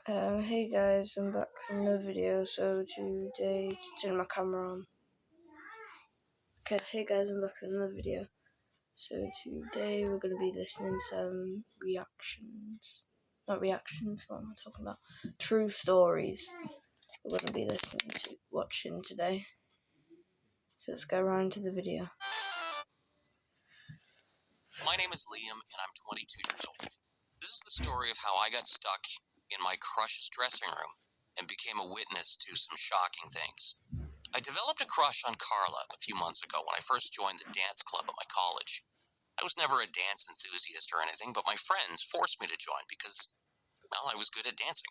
Hey guys, I'm back with another video. So today, turn my camera on. Okay, hey guys, I'm back with another video. So today we're gonna be listening to some reactions. Not reactions, what am I talking about? True stories. We're gonna be watching today. So let's go right into the video. My name is Liam, and I'm 22 years old. This is the story of how I got stuck in my crush's dressing room and became a witness to some shocking things. I developed a crush on Carla a few months ago when I first joined the dance club at my college. I was never a dance enthusiast or anything, but my friends forced me to join because, well, I was good at dancing.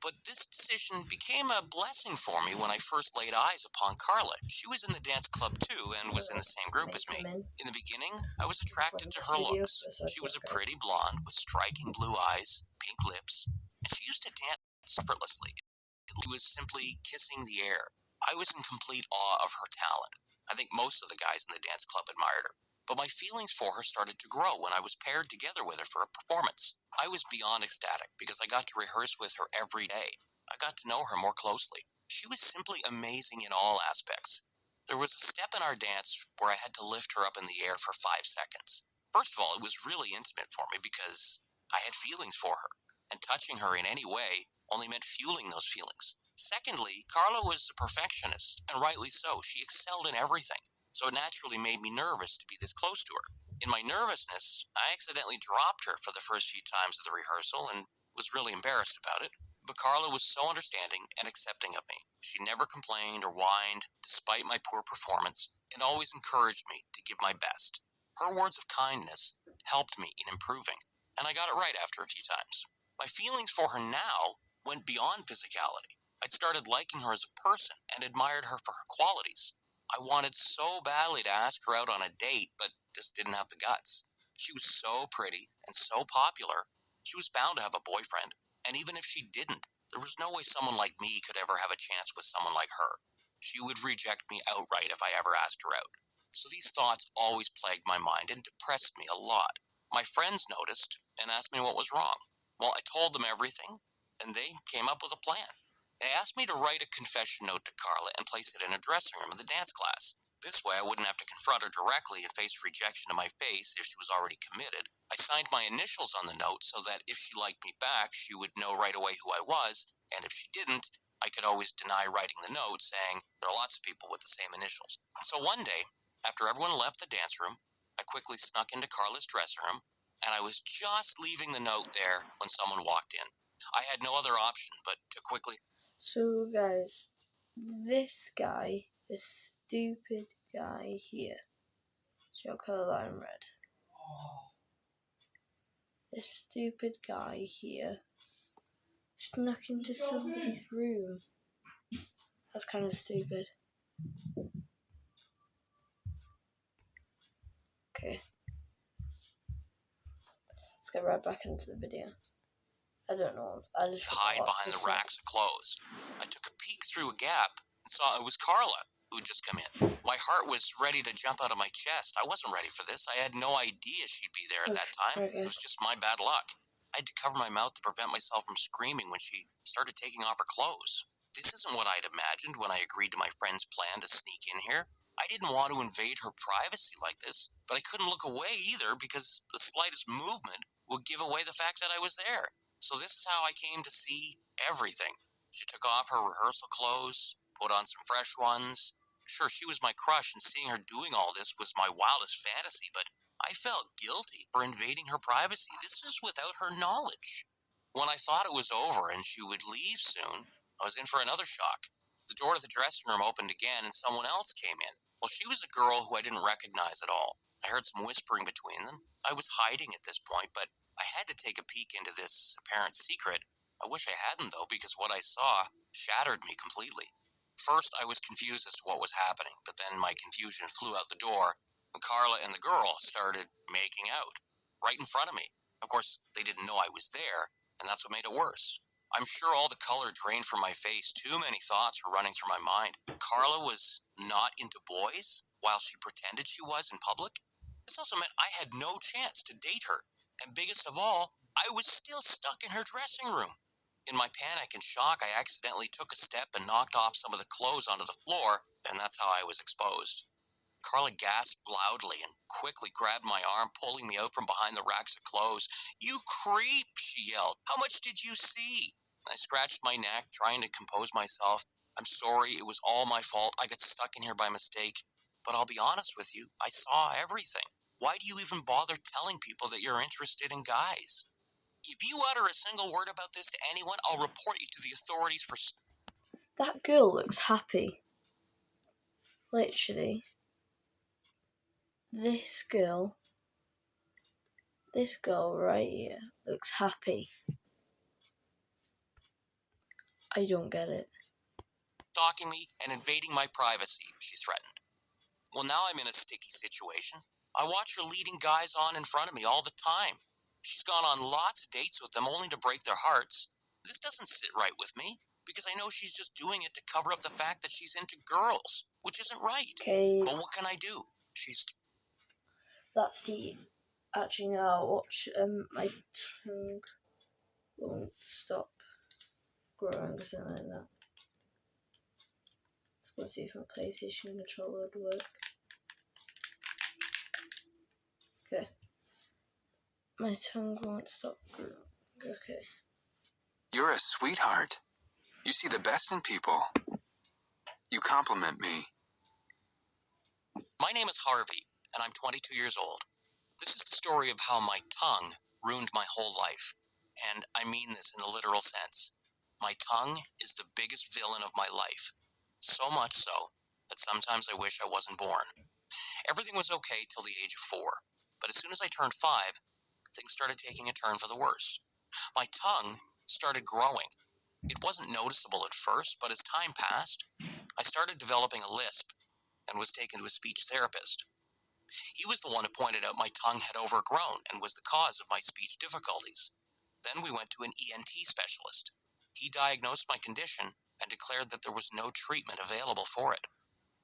But this decision became a blessing for me when I first laid eyes upon Carla. She was in the dance club too and was in the same group as me. In the beginning, I was attracted to her looks. She was a pretty blonde with striking blue eyes, pink lips, and she used to dance effortlessly. It was simply kissing the air. I was in complete awe of her talent. I think most of the guys in the dance club admired her. But my feelings for her started to grow when I was paired together with her for a performance. I was beyond ecstatic because I got to rehearse with her every day. I got to know her more closely. She was simply amazing in all aspects. There was a step in our dance where I had to lift her up in the air for 5 seconds. First of all, it was really intimate for me because I had feelings for her, and touching her in any way only meant fueling those feelings. Secondly, Carla was a perfectionist, and rightly so. She excelled in everything, so it naturally made me nervous to be this close to her. In my nervousness, I accidentally dropped her for the first few times of the rehearsal and was really embarrassed about it. But Carla was so understanding and accepting of me. She never complained or whined, despite my poor performance, and always encouraged me to give my best. Her words of kindness helped me in improving, and I got it right after a few times. My feelings for her now went beyond physicality. I'd started liking her as a person and admired her for her qualities. I wanted so badly to ask her out on a date, but just didn't have the guts. She was so pretty and so popular, she was bound to have a boyfriend, and even if she didn't, there was no way someone like me could ever have a chance with someone like her. She would reject me outright if I ever asked her out. So these thoughts always plagued my mind and depressed me a lot. My friends noticed and asked me what was wrong. Well, I told them everything, and they came up with a plan. They asked me to write a confession note to Carla and place it in a dressing room of the dance class. This way I wouldn't have to confront her directly and face rejection to my face if she was already committed. I signed my initials on the note so that if she liked me back, she would know right away who I was, and if she didn't, I could always deny writing the note, saying there are lots of people with the same initials. So one day, after everyone left the dance room, I quickly snuck into Carla's dressing room, and I was just leaving the note there when someone walked in. I had no other option but to quickly... So guys, this guy, this stupid guy here, shall colour that in red. This stupid guy here snuck into somebody's room. That's kind of stupid. Okay. Let's get right back into the video. I don't know. I just hide behind the racks of clothes. I took a peek through a gap and saw it was Carla who had just come in. My heart was ready to jump out of my chest. I wasn't ready for this. I had no idea she'd be there at that time. It was just my bad luck. I had to cover my mouth to prevent myself from screaming when she started taking off her clothes. This isn't what I'd imagined when I agreed to my friend's plan to sneak in here. I didn't want to invade her privacy like this, but I couldn't look away either because the slightest movement would give away the fact that I was there. So this is how I came to see everything. She took off her rehearsal clothes, put on some fresh ones. Sure, she was my crush, and seeing her doing all this was my wildest fantasy, but I felt guilty for invading her privacy. This was without her knowledge. When I thought it was over and she would leave soon, I was in for another shock. The door to the dressing room opened again, and someone else came in. Well, she was a girl who I didn't recognize at all. I heard some whispering between them. I was hiding at this point, but I had to take a peek into this apparent secret. I wish I hadn't, though, because what I saw shattered me completely. First, I was confused as to what was happening, but then my confusion flew out the door when Carla and the girl started making out right in front of me. Of course, they didn't know I was there, and that's what made it worse. I'm sure all the color drained from my face. Too many thoughts were running through my mind. Carla was not into boys, while she pretended she was in public. This also meant I had no chance to date her. And biggest of all, I was still stuck in her dressing room. In my panic and shock, I accidentally took a step and knocked off some of the clothes onto the floor, and that's how I was exposed. Carla gasped loudly and quickly grabbed my arm, pulling me out from behind the racks of clothes. "You creep," she yelled. "How much did you see?" I scratched my neck, trying to compose myself. "I'm sorry, it was all my fault. I got stuck in here by mistake. But I'll be honest with you, I saw everything. Why do you even bother telling people that you're interested in guys? If you utter a single word about this to anyone, I'll report you to the authorities for..." That girl looks happy. Literally. This girl right here looks happy. I don't get it. "Stalking me and invading my privacy," she threatened. Well, now I'm in a sticky situation. I watch her leading guys on in front of me all the time. She's gone on lots of dates with them only to break their hearts. This doesn't sit right with me, because I know she's just doing it to cover up the fact that she's into girls, which isn't right. Okay. Well, what can I do? That's the... Actually, no, I'll watch, my tongue won't stop growing or something like that. Let's go see if my PlayStation controller would work. Okay. My tongue won't stop growing. Okay. You're a sweetheart. You see the best in people. You compliment me. My name is Harvey, and I'm 22 years old. This is the story of how my tongue ruined my whole life. And I mean this in a literal sense. My tongue is the biggest villain of my life. So much so that sometimes I wish I wasn't born. Everything was okay till the age of 4. But as soon as I turned 5, things started taking a turn for the worse. My tongue started growing. It wasn't noticeable at first, but as time passed, I started developing a lisp and was taken to a speech therapist. He was the one who pointed out my tongue had overgrown and was the cause of my speech difficulties. Then we went to an ENT specialist. He diagnosed my condition and declared that there was no treatment available for it.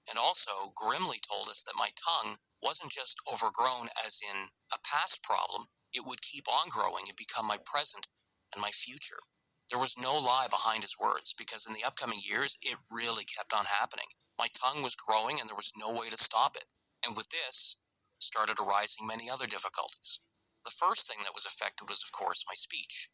And also grimly told us that my tongue wasn't just overgrown as in a past problem, it would keep on growing and become my present and my future. There was no lie behind his words, because in the upcoming years, it really kept on happening. My tongue was growing and there was no way to stop it. And with this, started arising many other difficulties. The first thing that was affected was, of course, my speech.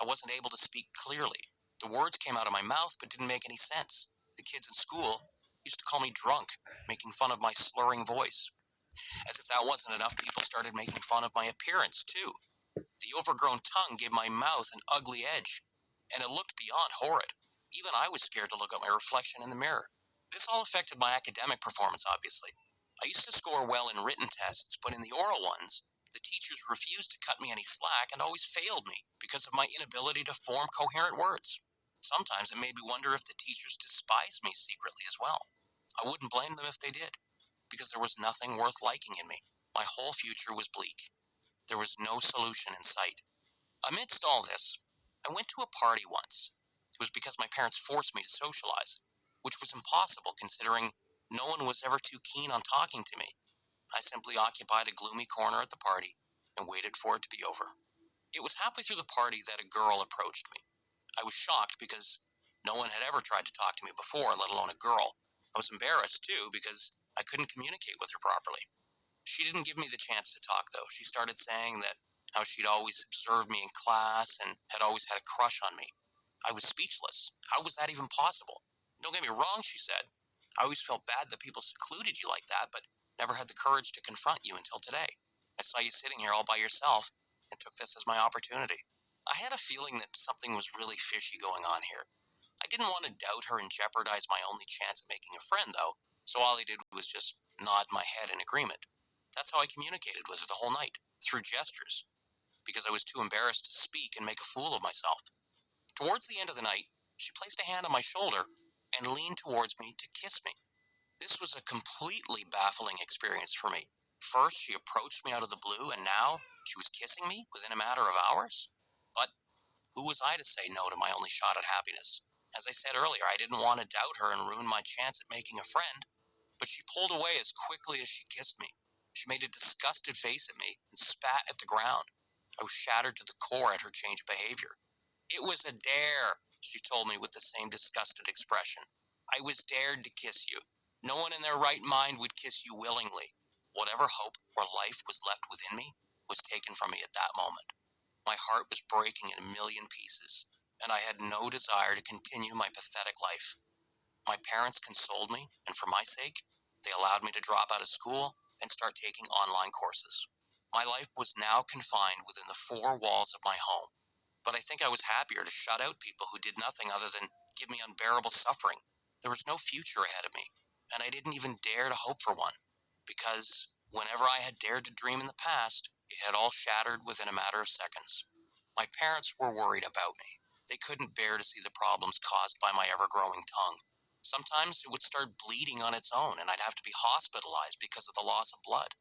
I wasn't able to speak clearly. The words came out of my mouth but didn't make any sense. The kids in school used to call me drunk, making fun of my slurring voice. As if that wasn't enough, people started making fun of my appearance, too. The overgrown tongue gave my mouth an ugly edge, and it looked beyond horrid. Even I was scared to look at my reflection in the mirror. This all affected my academic performance, obviously. I used to score well in written tests, but in the oral ones, the teachers refused to cut me any slack and always failed me because of my inability to form coherent words. Sometimes it made me wonder if the teachers despised me secretly as well. I wouldn't blame them if they did, because there was nothing worth liking in me. My whole future was bleak. There was no solution in sight. Amidst all this, I went to a party once. It was because my parents forced me to socialize, which was impossible considering no one was ever too keen on talking to me. I simply occupied a gloomy corner at the party and waited for it to be over. It was halfway through the party that a girl approached me. I was shocked because no one had ever tried to talk to me before, let alone a girl. I was embarrassed, too, because I couldn't communicate with her properly. She didn't give me the chance to talk, though. She started saying that how she'd always observed me in class and had always had a crush on me. I was speechless. How was that even possible? Don't get me wrong, she said. I always felt bad that people secluded you like that, but never had the courage to confront you until today. I saw you sitting here all by yourself and took this as my opportunity. I had a feeling that something was really fishy going on here. I didn't want to doubt her and jeopardize my only chance at making a friend, though, so all I did was just nod my head in agreement. That's how I communicated with her the whole night, through gestures, because I was too embarrassed to speak and make a fool of myself. Towards the end of the night, she placed a hand on my shoulder and leaned towards me to kiss me. This was a completely baffling experience for me. First, she approached me out of the blue, and now she was kissing me within a matter of hours? But who was I to say no to my only shot at happiness? As I said earlier, I didn't want to doubt her and ruin my chance at making a friend, but she pulled away as quickly as she kissed me. She made a disgusted face at me and spat at the ground. I was shattered to the core at her change of behavior. It was a dare, she told me with the same disgusted expression. I was dared to kiss you. No one in their right mind would kiss you willingly. Whatever hope or life was left within me was taken from me at that moment. My heart was breaking in a million pieces, and I had no desire to continue my pathetic life. My parents consoled me, and for my sake, they allowed me to drop out of school and start taking online courses. My life was now confined within the four walls of my home, but I think I was happier to shut out people who did nothing other than give me unbearable suffering. There was no future ahead of me, and I didn't even dare to hope for one, because whenever I had dared to dream in the past, it had all shattered within a matter of seconds. My parents were worried about me. They couldn't bear to see the problems caused by my ever-growing tongue. Sometimes it would start bleeding on its own, and I'd have to be hospitalized because of the loss of blood.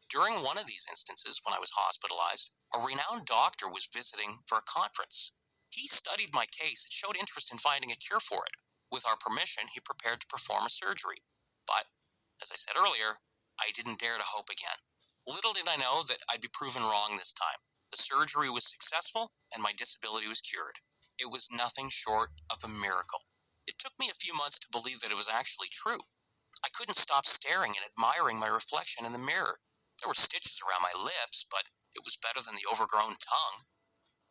During one of these instances, when I was hospitalized, a renowned doctor was visiting for a conference. He studied my case and showed interest in finding a cure for it. With our permission, he prepared to perform a surgery. But, as I said earlier, I didn't dare to hope again. Little did I know that I'd be proven wrong this time. The surgery was successful, and my disability was cured. It was nothing short of a miracle. It took me a few months to believe that it was actually true. I couldn't stop staring and admiring my reflection in the mirror. There were stitches around my lips, but it was better than the overgrown tongue.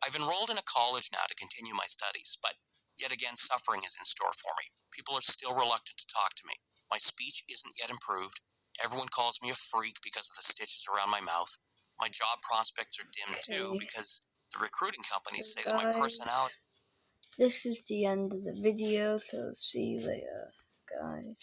I've enrolled in a college now to continue my studies, but yet again suffering is in store for me. People are still reluctant to talk to me. My speech isn't yet improved. Everyone calls me a freak because of the stitches around my mouth. My job prospects are dim too because the recruiting companies say that my personality... This is the end of the video, so see you later, guys.